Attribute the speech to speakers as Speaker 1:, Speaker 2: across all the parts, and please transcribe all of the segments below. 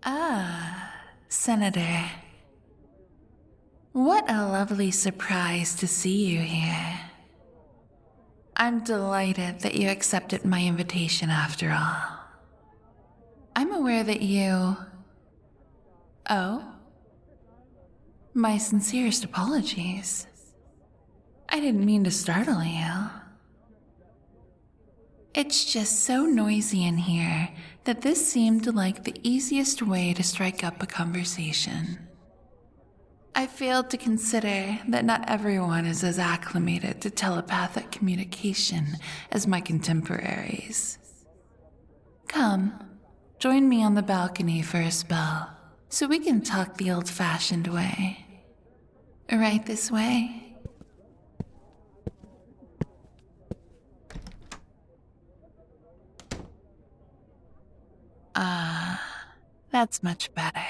Speaker 1: Ah, Senator. What a lovely surprise to see you here. I'm delighted that you accepted my invitation after all. I'm aware that you... Oh? My sincerest apologies. I didn't mean to startle you. It's just so noisy in here that this seemed like the easiest way to strike up a conversation. I failed to consider that not everyone is as acclimated to telepathic communication as my contemporaries. Come, join me on the balcony for a spell, so we can talk the old-fashioned way. Right this way? That's much better.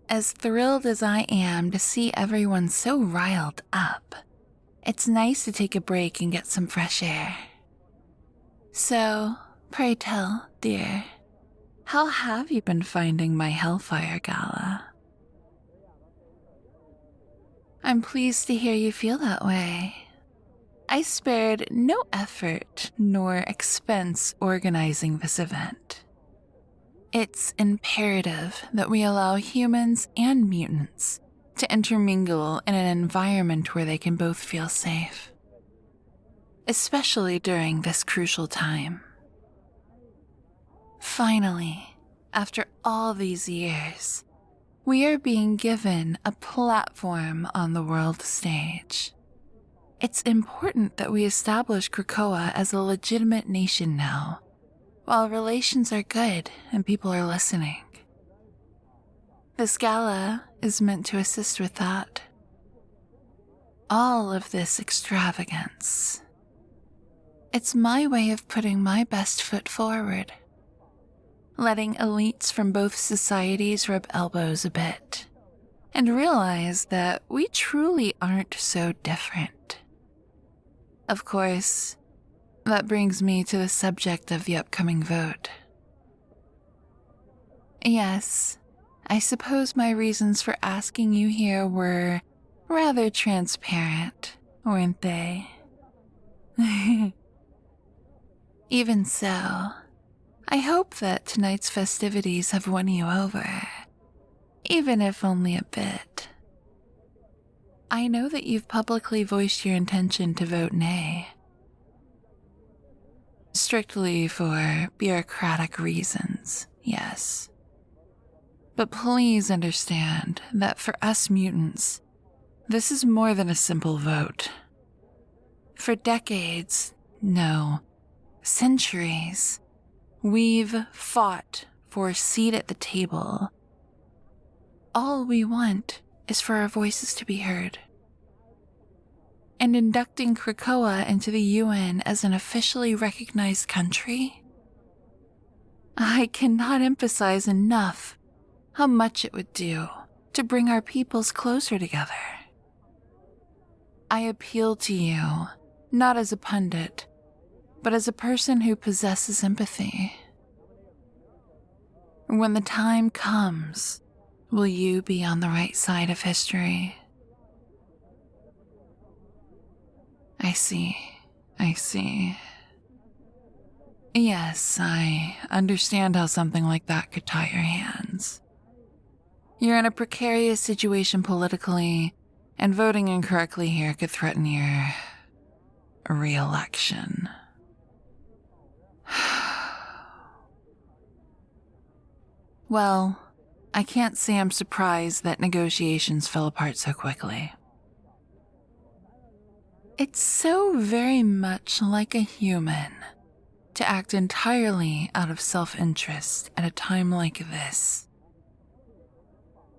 Speaker 1: As thrilled as I am to see everyone so riled up, it's nice to take a break and get some fresh air. So, pray tell, dear, how have you been finding my Hellfire Gala? I'm pleased to hear you feel that way. I spared no effort nor expense organizing this event. It's imperative that we allow humans and mutants to intermingle in an environment where they can both feel safe, especially during this crucial time. Finally, after all these years, we are being given a platform on the world stage. It's important that we establish Krakoa as a legitimate nation now, while relations are good and people are listening. This gala is meant to assist with that. All of this extravagance. It's my way of putting my best foot forward, letting elites from both societies rub elbows a bit, and realize that we truly aren't so different. Of course, that brings me to the subject of the upcoming vote. Yes, I suppose my reasons for asking you here were rather transparent, weren't they? Even so, I hope that tonight's festivities have won you over, even if only a bit. I know that you've publicly voiced your intention to vote nay. Strictly for bureaucratic reasons, yes. But please understand that for us mutants, this is more than a simple vote. For decades, no, centuries, we've fought for a seat at the table. All we want is for our voices to be heard. And inducting Krakoa into the UN as an officially recognized country? I cannot emphasize enough how much it would do to bring our peoples closer together. I appeal to you, not as a pundit, but as a person who possesses empathy. When the time comes, will you be on the right side of history? I see. Yes, I understand how something like that could tie your hands. You're in a precarious situation politically, and voting incorrectly here could threaten your re-election. Well, I can't say I'm surprised that negotiations fell apart so quickly. It's so very much like a human to act entirely out of self-interest at a time like this.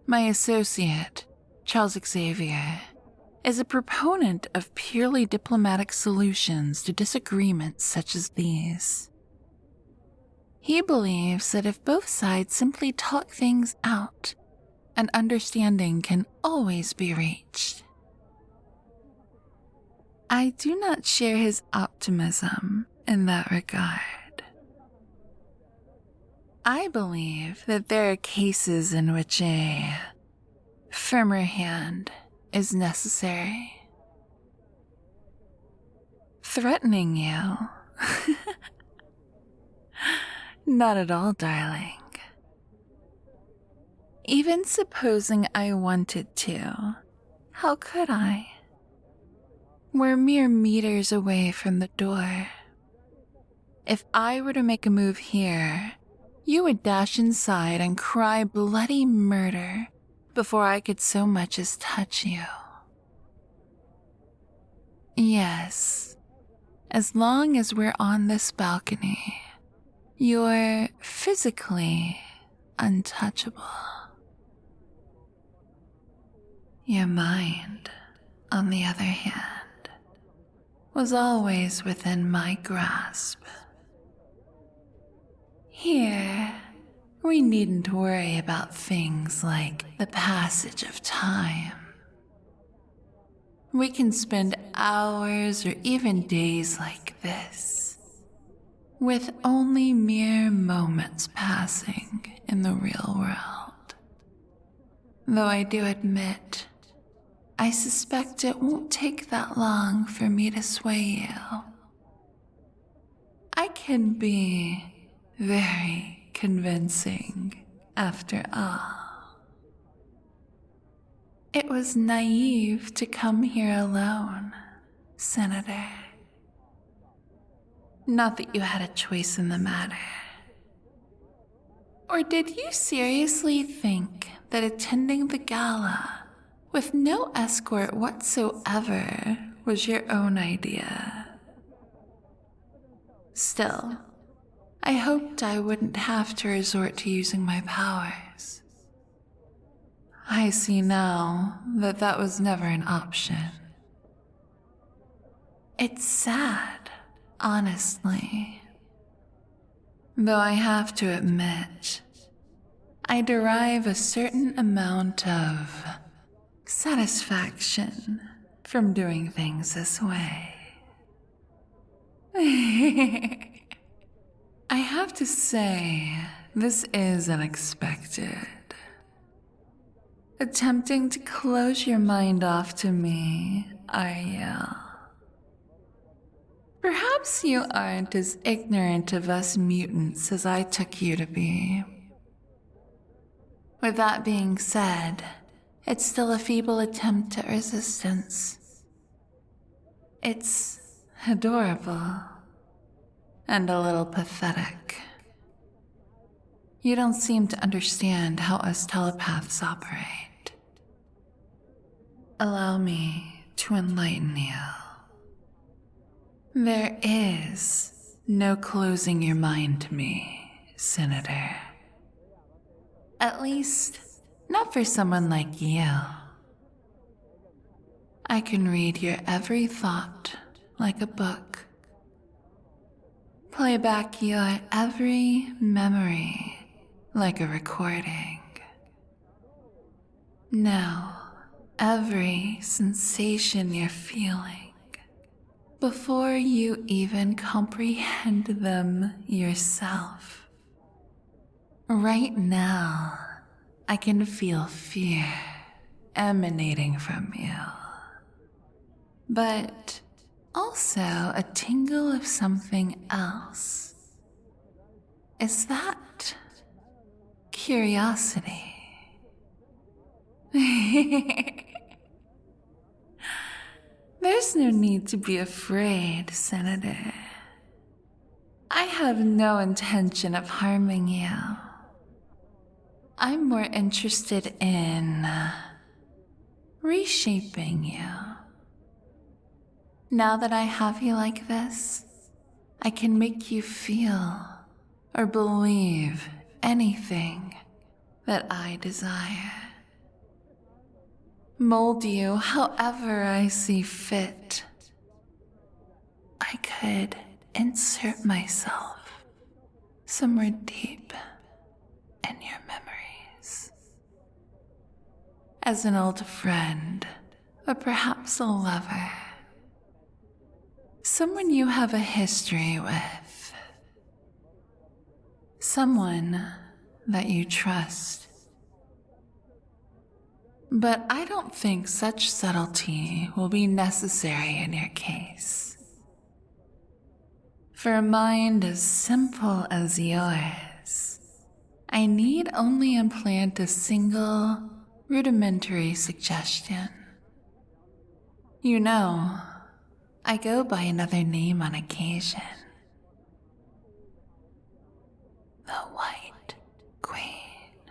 Speaker 1: My associate, Charles Xavier, is a proponent of purely diplomatic solutions to disagreements such as these. He believes that if both sides simply talk things out, an understanding can always be reached. I do not share his optimism in that regard. I believe that there are cases in which a firmer hand is necessary. Threatening you? Not at all, darling. Even supposing I wanted to, how could I? We're mere meters away from the door. If I were to make a move here, you would dash inside and cry bloody murder before I could so much as touch you. Yes, as long as we're on this balcony, you're physically untouchable. Your mind, on the other hand, was always within my grasp. Here, we needn't worry about things like the passage of time. We can spend hours or even days like this, with only mere moments passing in the real world. Though I do admit, I suspect it won't take that long for me to sway you. I can be very convincing, after all. It was naive to come here alone, Senator. Not that you had a choice in the matter. Or did you seriously think that attending the gala with no escort whatsoever was your own idea? Still, I hoped I wouldn't have to resort to using my powers. I see now that that was never an option. It's sad, honestly. Though I have to admit, I derive a certain amount of satisfaction from doing things this way. I have to say, this is unexpected. Attempting to close your mind off to me, are you? Perhaps you aren't as ignorant of us mutants as I took you to be. With that being said, it's still a feeble attempt at resistance. It's adorable and a little pathetic. You don't seem to understand how us telepaths operate. Allow me to enlighten you. There is no closing your mind to me, Senator. At least, not for someone like you. I can read your every thought like a book. Play back your every memory like a recording. Know every sensation you're feeling before you even comprehend them yourself. Right now, I can feel fear emanating from you, but also a tingle of something else. Is that curiosity? There's no need to be afraid, Senator. I have no intention of harming you. I'm more interested in reshaping you. Now that I have you like this, I can make you feel or believe anything that I desire. Mold you however I see fit. I could insert myself somewhere deep in your memories. As an old friend, or perhaps a lover. Someone you have a history with. Someone that you trust. But I don't think such subtlety will be necessary in your case. For a mind as simple as yours, I need only implant a single rudimentary suggestion. You know, I go by another name on occasion. The White Queen.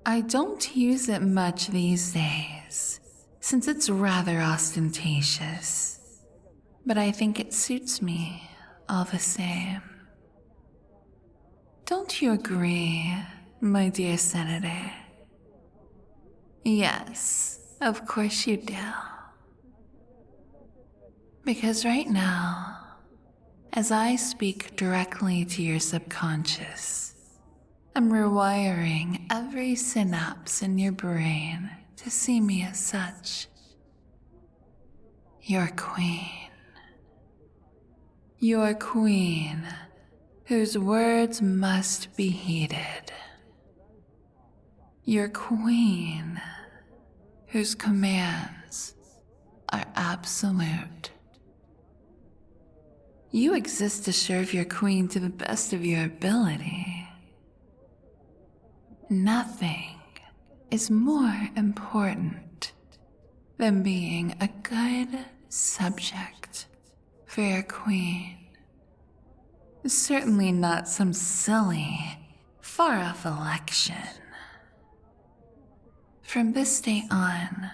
Speaker 1: I don't use it much these days, since it's rather ostentatious, but I think it suits me all the same. Don't you agree, my dear Senator? Yes, of course you do. Because right now, as I speak directly to your subconscious, I'm rewiring every synapse in your brain to see me as such. Your queen. Your queen, whose words must be heeded. Your queen, whose commands are absolute. You exist to serve your queen to the best of your ability. Nothing is more important than being a good subject for your queen. Certainly not some silly, far-off election. From this day on,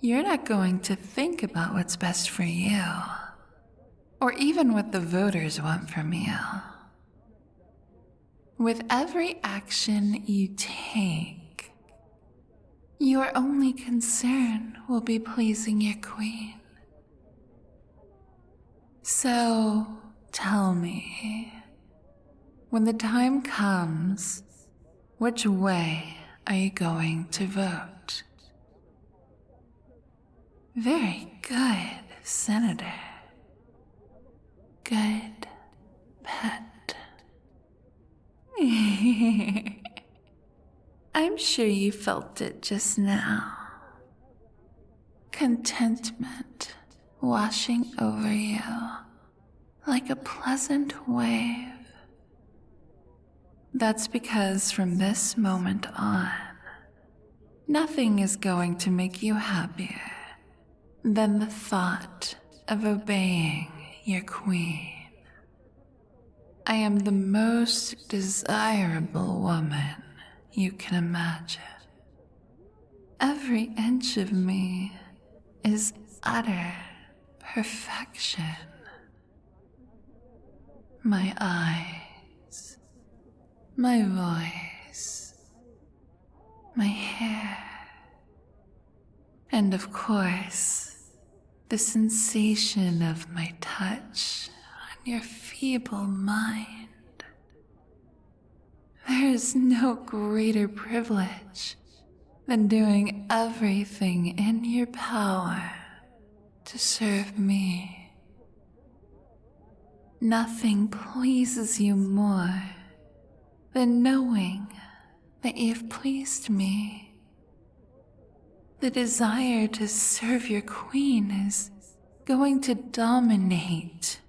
Speaker 1: you're not going to think about what's best for you, or even what the voters want from you. With every action you take, your only concern will be pleasing your queen. So, tell me, when the time comes, which way are you going to vote? Very good, Senator. Good pet. I'm sure you felt it just now. Contentment washing over you like a pleasant wave. That's because from this moment on, nothing is going to make you happier than the thought of obeying your queen. I am the most desirable woman you can imagine. Every inch of me is utter perfection. My eyes, my voice, my hair, and of course, the sensation of my touch on your feeble mind. There is no greater privilege than doing everything in your power to serve me. Nothing pleases you more than knowing that you've pleased me. The desire to serve your queen is going to dominate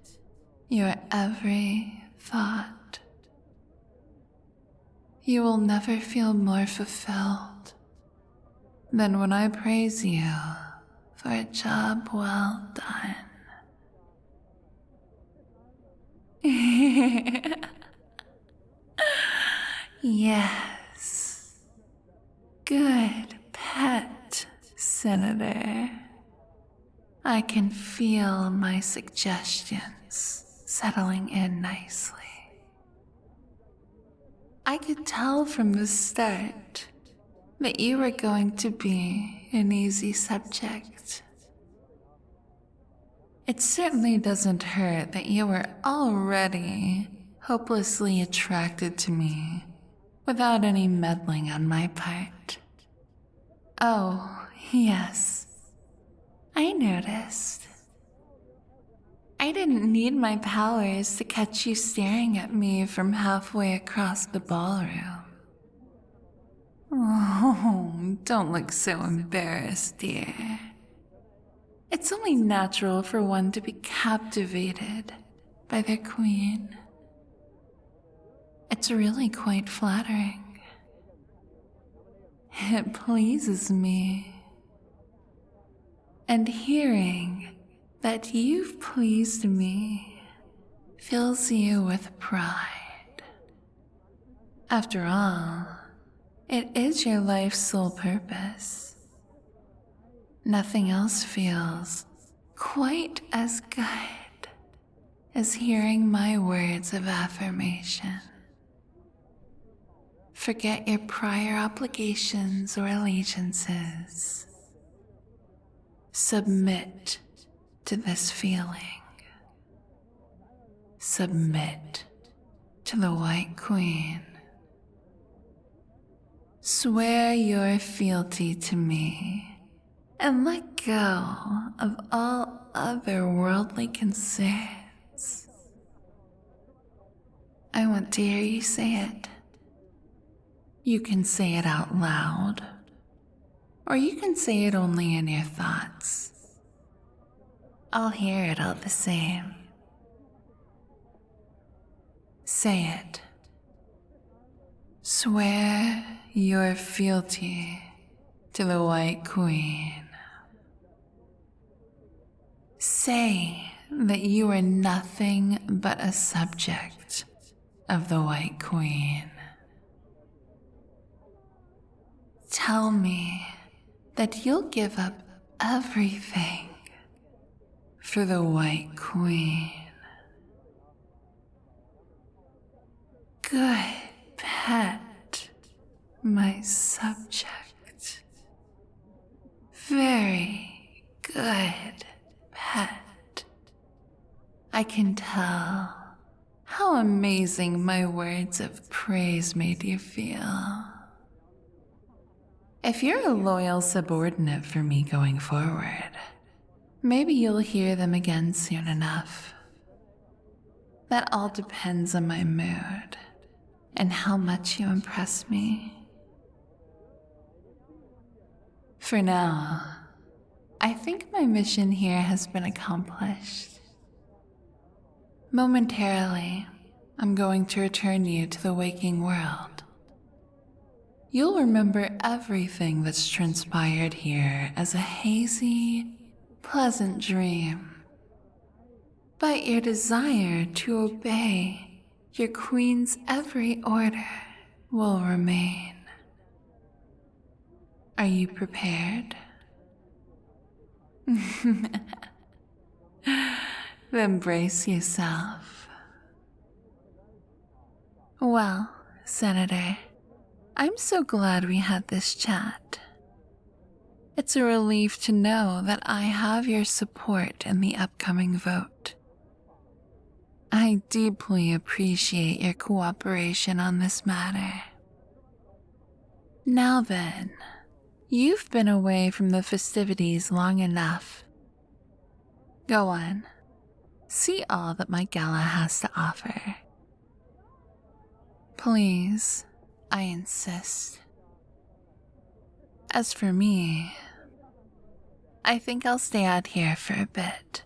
Speaker 1: your every thought. You will never feel more fulfilled than when I praise you for a job well done. Yes. Good pet, Senator. I can feel my suggestions settling in nicely. I could tell from the start that you were going to be an easy subject. It certainly doesn't hurt that you were already hopelessly attracted to me without any meddling on my part. Oh, yes, I noticed. I didn't need my powers to catch you staring at me from halfway across the ballroom. Oh, don't look so embarrassed, dear. It's only natural for one to be captivated by their queen. It's really quite flattering. It pleases me. And hearing that you've pleased me fills you with pride. After all, it is your life's sole purpose. Nothing else feels quite as good as hearing my words of affirmation. Forget your prior obligations or allegiances. Submit to this feeling. Submit to the White Queen. Swear your fealty to me and let go of all other worldly concerns. I want to hear you say it. You can say it out loud, or you can say it only in your thoughts. I'll hear it all the same. Say it. Swear your fealty to the White Queen. Say that you are nothing but a subject of the White Queen. Tell me that you'll give up everything for the White Queen. Good pet, my subject. Very good pet. I can tell how amazing my words of praise made you feel. If you're a loyal subordinate for me going forward, maybe you'll hear them again soon enough. That all depends on my mood and how much you impress me. For now, I think my mission here has been accomplished. Momentarily, I'm going to return you to the waking world. You'll remember everything that's transpired here as a hazy, pleasant dream. But your desire to obey your queen's every order will remain. Are you prepared? Then brace yourself. Well, Senator, I'm so glad we had this chat. It's a relief to know that I have your support in the upcoming vote. I deeply appreciate your cooperation on this matter. Now then, you've been away from the festivities long enough. Go on, see all that my gala has to offer. Please, I insist. As for me, I think I'll stay out here for a bit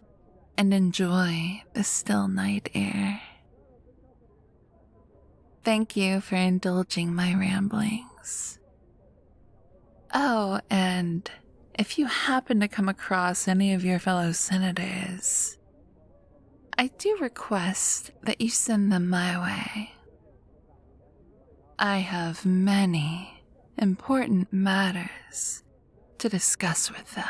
Speaker 1: and enjoy the still night air. Thank you for indulging my ramblings. Oh, and if you happen to come across any of your fellow senators, I do request that you send them my way. I have many important matters to discuss with them.